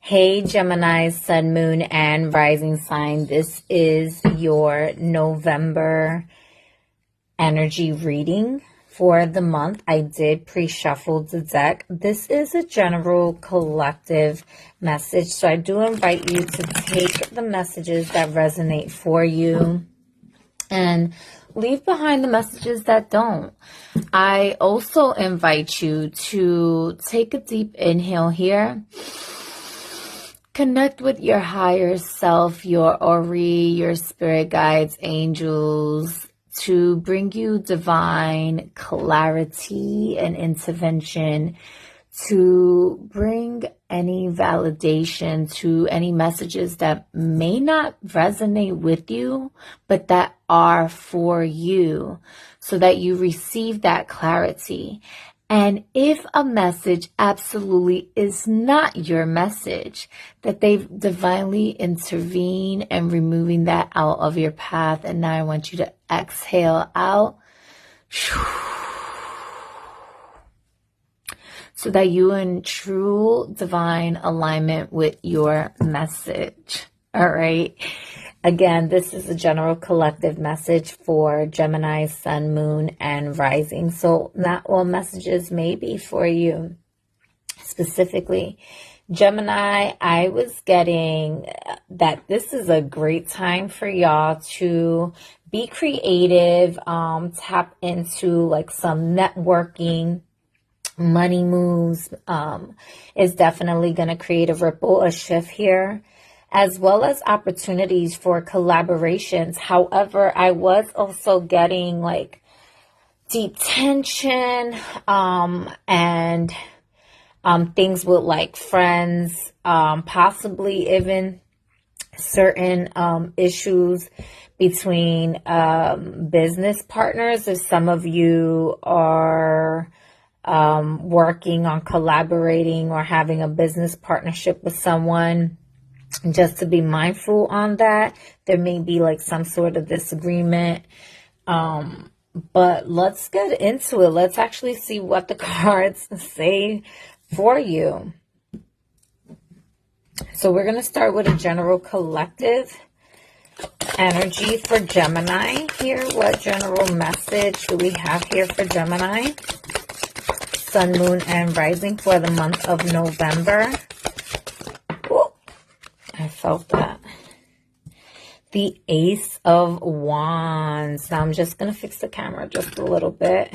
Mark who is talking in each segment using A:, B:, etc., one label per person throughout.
A: Hey Gemini, Sun, Moon, and Rising sign. This is your November energy reading for the month. I did pre-shuffle the deck. This is a general collective message, so I do invite you to take the messages that resonate for you and leave behind the messages that don't. I also invite you to take a deep inhale here. Connect with your higher self, your Ori, your spirit guides, angels, to bring you divine clarity and intervention, to bring any validation to any messages that may not resonate with you, but that are for you, so that you receive that clarity. And if a message absolutely is not your message, that they divinely intervene and removing that out of your path. And now I want you to exhale out so that you in true divine alignment with your message. All right. Again, this is a general collective message for Gemini, Sun, Moon, and Rising. So not all messages may be for you specifically. Gemini, I was getting that this is a great time for y'all to be creative, tap into like some networking. Money moves is definitely going to create a ripple, a shift here, as well as opportunities for collaborations. However, I was also getting like deep tension and things with like friends, possibly even certain issues between business partners. If some of you are working on collaborating or having a business partnership with someone, just to be mindful on that. There may be like some sort of disagreement. But let's get into it. Let's actually see what the cards say for you. So we're going to start with a general collective energy for Gemini here. What general message do we have here for Gemini? Sun, Moon, and Rising for the month of November. Ooh, I felt that. The Ace of Wands. Now I'm just going to fix the camera just a little bit.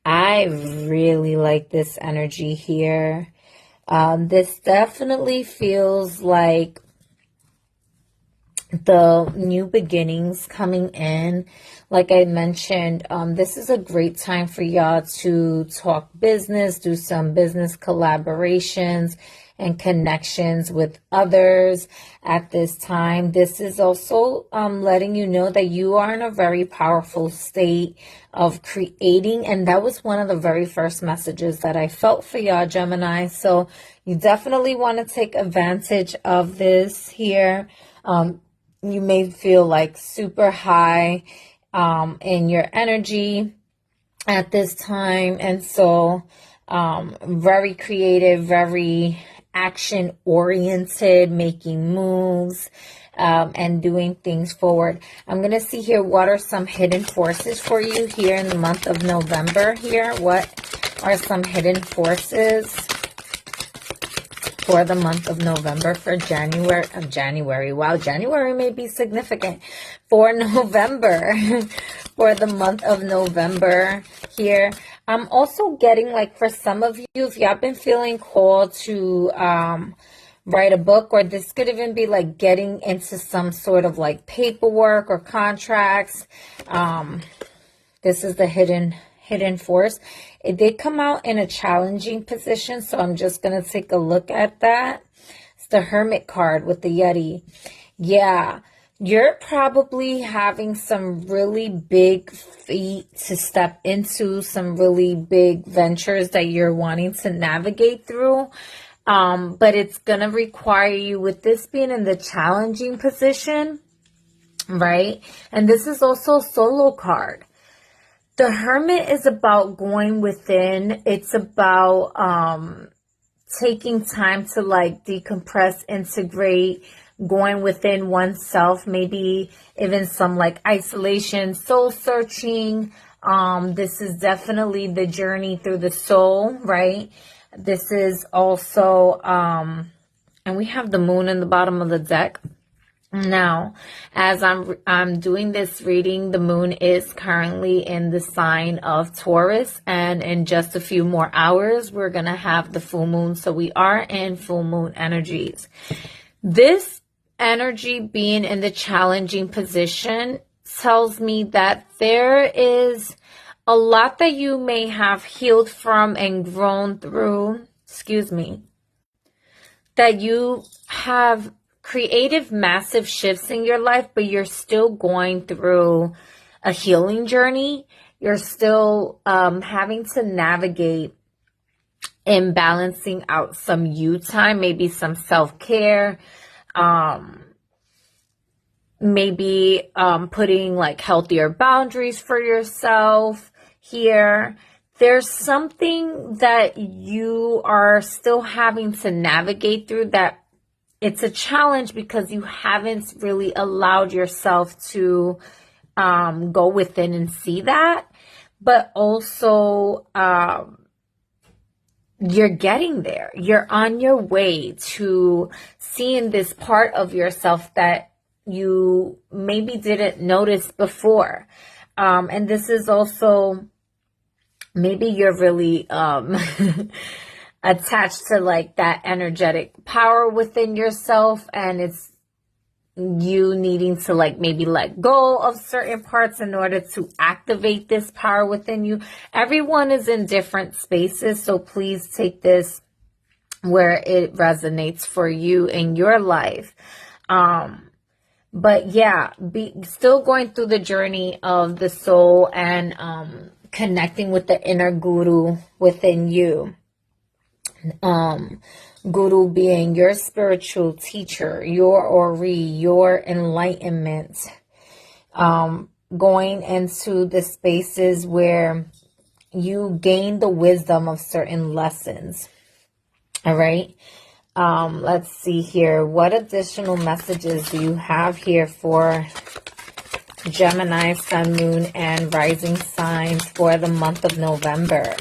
A: I really like this energy here. This definitely feels like the new beginnings coming in. Like I mentioned, this is a great time for y'all to talk business, do some business collaborations and connections with others at this time. This is also letting you know that you are in a very powerful state of creating. And that was one of the very first messages that I felt for y'all, Gemini. So you definitely want to take advantage of this here. You may feel like super high in your energy at this time. And so very creative, very action oriented, making moves and doing things forward. I'm going to see here, what are some hidden forces for you here in the month of November here? What are some hidden forces for the month of November for January? Wow, January may be significant. For November, for the month of November here. I'm also getting like for some of you, if y'all been feeling called to write a book, or this could even be like getting into some sort of like paperwork or contracts. This is the hidden force. It did come out in a challenging position, so I'm just going to take a look at that. It's the Hermit card with the Yeti. Yeah, you're probably having some really big feat to step into, some really big ventures that you're wanting to navigate through. But it's going to require you, with this being in the challenging position, right? And this is also a solo card. The Hermit is about going within. It's about taking time to like decompress, integrate, going within oneself, maybe even some like isolation, soul searching. This is definitely the journey through the soul, right? This is also, and we have the moon in the bottom of the deck. Now, as I'm doing this reading, the moon is currently in the sign of Taurus, and in just a few more hours, we're going to have the full moon. So we are in full moon energies. This energy being in the challenging position tells me that there is a lot that you may have healed from and grown through, that you have creative massive shifts in your life, but you're still going through a healing journey. You're still having to navigate and balancing out some you time, maybe some self-care, maybe putting like healthier boundaries for yourself here. There's something that you are still having to navigate through, that it's a challenge because you haven't really allowed yourself to go within and see that. But also, you're getting there. You're on your way to seeing this part of yourself that you maybe didn't notice before. And this is also, maybe you're really attached to like that energetic power within yourself, and it's you needing to like maybe let go of certain parts in order to activate this power within you. Everyone is in different spaces, so please take this where it resonates for you in your life. But yeah, still going through the journey of the soul and connecting with the inner guru within you. Guru being your spiritual teacher, your Ori, your enlightenment. Going into the spaces where you gain the wisdom of certain lessons. All right. Let's see here. What additional messages do you have here for Gemini, Sun, Moon, and Rising signs for the month of November?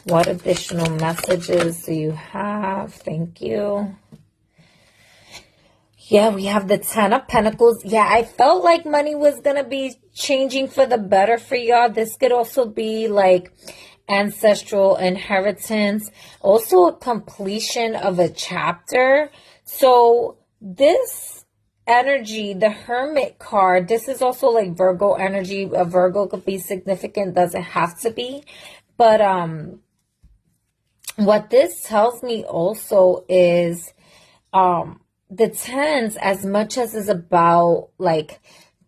A: What additional messages do you have? Thank you. Yeah, we have the 10 of Pentacles. Yeah, I felt like money was going to be changing for the better for y'all. This could also be like ancestral inheritance. Also a completion of a chapter. So this energy, the Hermit card, this is also like Virgo energy. A Virgo could be significant, doesn't have to be. But what this tells me also is the 10s, as much as is about like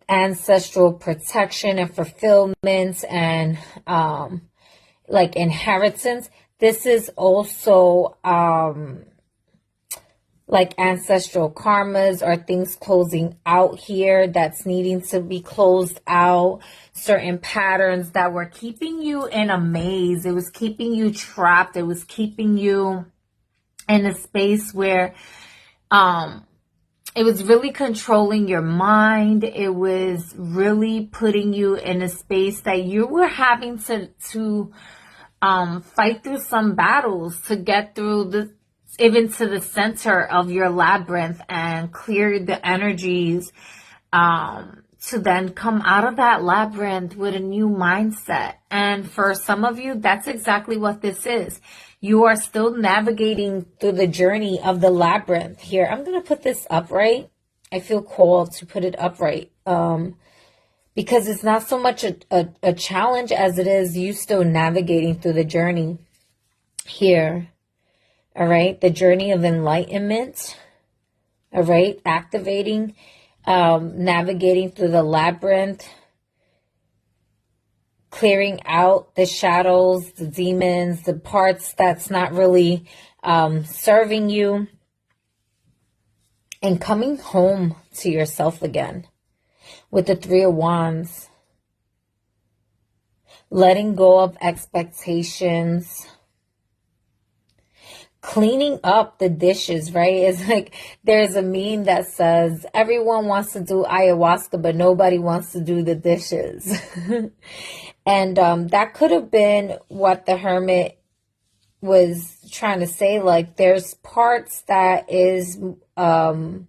A: ancestral protection and fulfillment and like inheritance, this is also like ancestral karmas or things closing out here that's needing to be closed out. Certain patterns that were keeping you in a maze. It was keeping you trapped. It was keeping you in a space where it was really controlling your mind. It was really putting you in a space that you were having to fight through some battles to get through even to the center of your labyrinth and clear the energies, to then come out of that labyrinth with a new mindset. And for some of you, that's exactly what this is. You are still navigating through the journey of the labyrinth here. I'm going to put this upright. I feel called to put it upright, because it's not so much a challenge as it is you still navigating through the journey here. All right. The journey of enlightenment. All right. Activating, navigating through the labyrinth, clearing out the shadows, the demons, the parts that's not really serving you, and coming home to yourself again with the 3 of Wands. Letting go of expectations, cleaning up the dishes, right? It's like there's a meme that says everyone wants to do ayahuasca, but nobody wants to do the dishes. And that could have been what the Hermit was trying to say. Like, there's parts that is of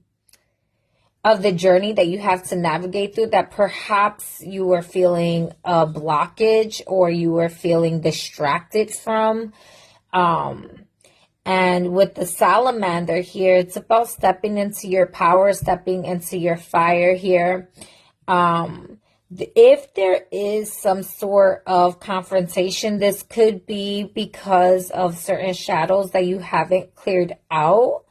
A: the journey that you have to navigate through that perhaps you were feeling a blockage or you were feeling distracted from. And with the salamander here, it's about stepping into your power, stepping into your fire here. If there is some sort of confrontation, this could be because of certain shadows that you haven't cleared out,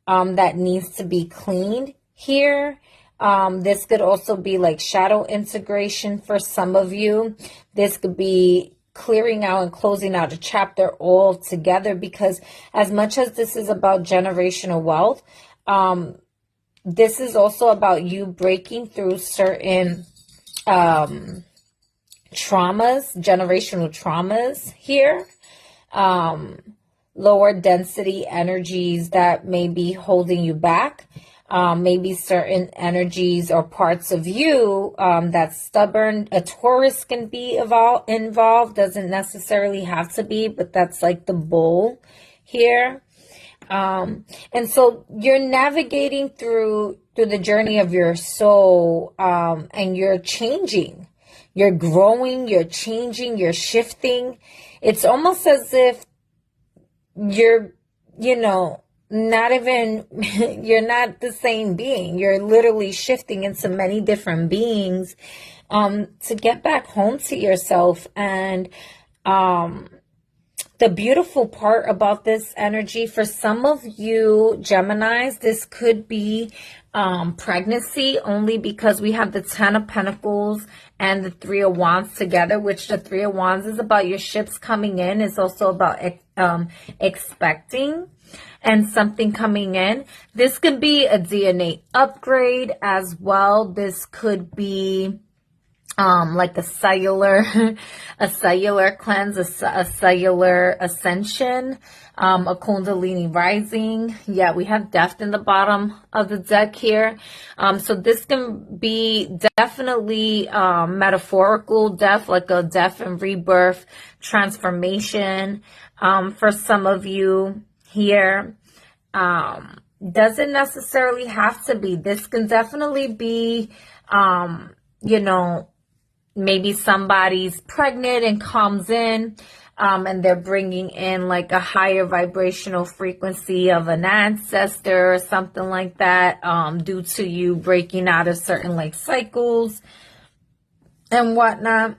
A: that needs to be cleaned here. This could also be like shadow integration for some of you. This could be clearing out and closing out a chapter all together, because as much as this is about generational wealth, this is also about you breaking through certain traumas, generational traumas here, lower density energies that may be holding you back. Maybe certain energies or parts of you that's stubborn. A Taurus can be involved, doesn't necessarily have to be, but that's like the bull here. And so you're navigating through the journey of your soul, and you're changing, you're growing, you're changing, you're shifting. It's almost as if you're, not even, you're not the same being. You're literally shifting into many different beings, to get back home to yourself. And, the beautiful part about this energy, for some of you Geminis, this could be pregnancy, only because we have the 10 of Pentacles and the 3 of Wands together, which the 3 of Wands is about your ships coming in. It's also about expecting and something coming in. This could be a DNA upgrade as well. This could be like a cellular cleanse, a cellular ascension, a Kundalini rising. Yeah, we have death in the bottom of the deck here. So this can be definitely metaphorical death, like a death and rebirth transformation, for some of you here. Doesn't necessarily have to be. This can definitely be, maybe somebody's pregnant and comes in, and they're bringing in like a higher vibrational frequency of an ancestor or something like that, due to you breaking out of certain like cycles and whatnot.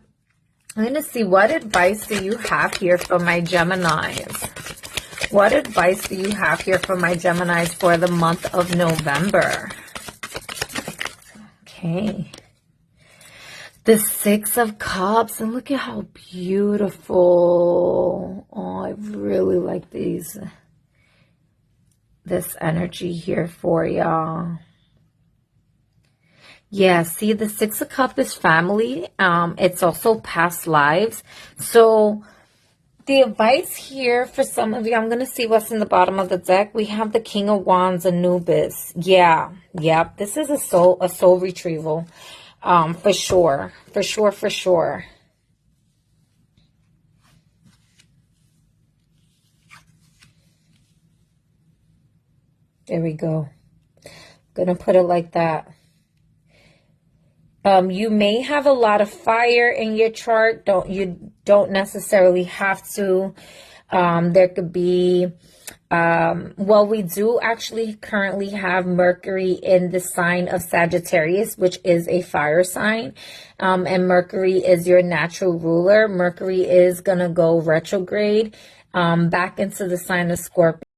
A: I'm going to see, what advice do you have here for my Geminis? What advice do you have here for my Geminis for the month of November? Okay. The 6 of Cups, and look at how beautiful. Oh, I really like this energy here for y'all. Yeah, see, the 6 of Cups is family. It's also past lives. So the advice here for some of you, I'm going to see what's in the bottom of the deck. We have the King of Wands, Anubis. Yeah, yep. This is a soul retrieval. For sure. There we go. Gonna put it like that. You may have a lot of fire in your chart. You don't necessarily have to. There could be, well, we do actually currently have Mercury in the sign of Sagittarius, which is a fire sign. And Mercury is your natural ruler. Mercury is going to go retrograde, back into the sign of Scorpio.